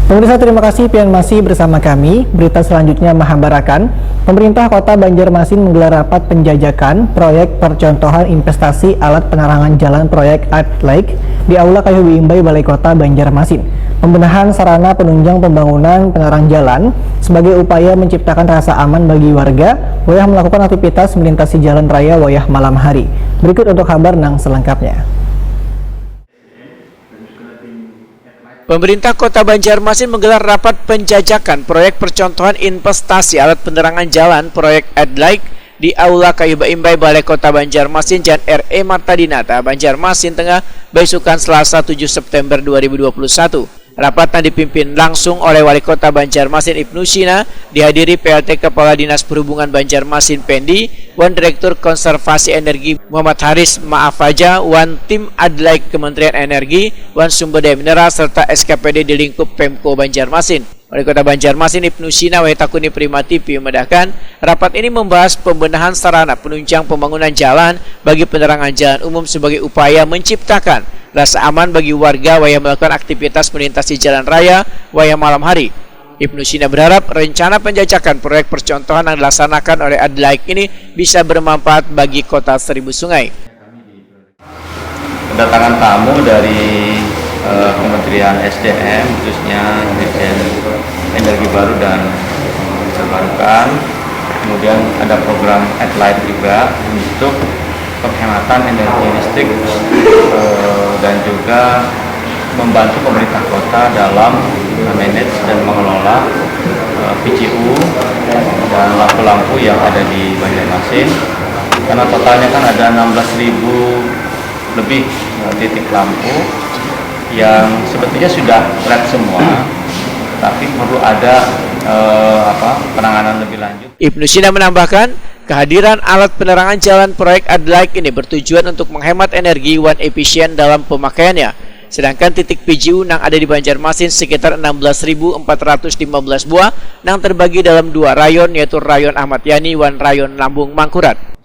Pemirsa, terima kasih yang masih bersama kami. Berita selanjutnya menghabarkan, pemerintah Kota Banjarmasin menggelar rapat penjajakan proyek percontohan investasi alat penerangan jalan proyek Art Lake di Aula Kayu Imbai Balai Kota Banjarmasin. Pembenahan sarana penunjang pembangunan penerang jalan sebagai upaya menciptakan rasa aman bagi warga wayah melakukan aktivitas melintasi jalan raya wayah malam hari. Berikut untuk kabar nang selengkapnya. Pemerintah Kota Banjarmasin menggelar rapat penjajakan proyek percontohan investasi alat penerangan jalan proyek Adlaik di Aula Kayu Imbai Balai Kota Banjarmasin Jan R.E. Marta Dinata, Banjarmasin Tengah, Baisukan Selasa 7 September 2021. Rapat yang dipimpin langsung oleh Wali Kota Banjarmasin Ibnu Sina, dihadiri PLT Kepala Dinas Perhubungan Banjarmasin Pendi, Wan Direktur Konservasi Energi Muhammad Haris Maafaja, Wan Tim Adlaik Kementerian Energi, Wan Sumber Daya Mineral, serta SKPD di lingkup Pemko Banjarmasin. Wali Kota Banjarmasin Ibnu Sina Waitakuni Prima TV memedahkan, rapat ini membahas pembenahan sarana penunjang pembangunan jalan bagi penerangan jalan umum sebagai upaya menciptakan rasa aman bagi warga wayah melakukan aktivitas melintasi jalan raya wayah malam hari. Ibnu Sina berharap rencana penjajakan proyek percontohan yang dilaksanakan oleh Adlaik ini bisa bermanfaat bagi Kota Seribu Sungai. Kedatangan tamu dari Kementerian SDM, khususnya Dirjen Energi Baru dan Terbarukan. Kemudian ada program Adlaik juga untuk penghematan energi listrik dan juga membantu pemerintah kota dalam manage dan mengelola PGU dan lampu-lampu yang ada di Banjarmasin, karena totalnya kan ada 16.000 lebih titik lampu yang sebetulnya sudah LED semua, tapi perlu ada penanganan lebih lanjut. Ibnu Sina menambahkan, kehadiran alat penerangan jalan proyek Adlaik ini bertujuan untuk menghemat energi wan efisien dalam pemakaiannya. Sedangkan titik PGU yang ada di Banjarmasin sekitar 16.415 buah yang terbagi dalam dua rayon, yaitu Rayon Ahmad Yani dan Rayon Lambung Mangkurat.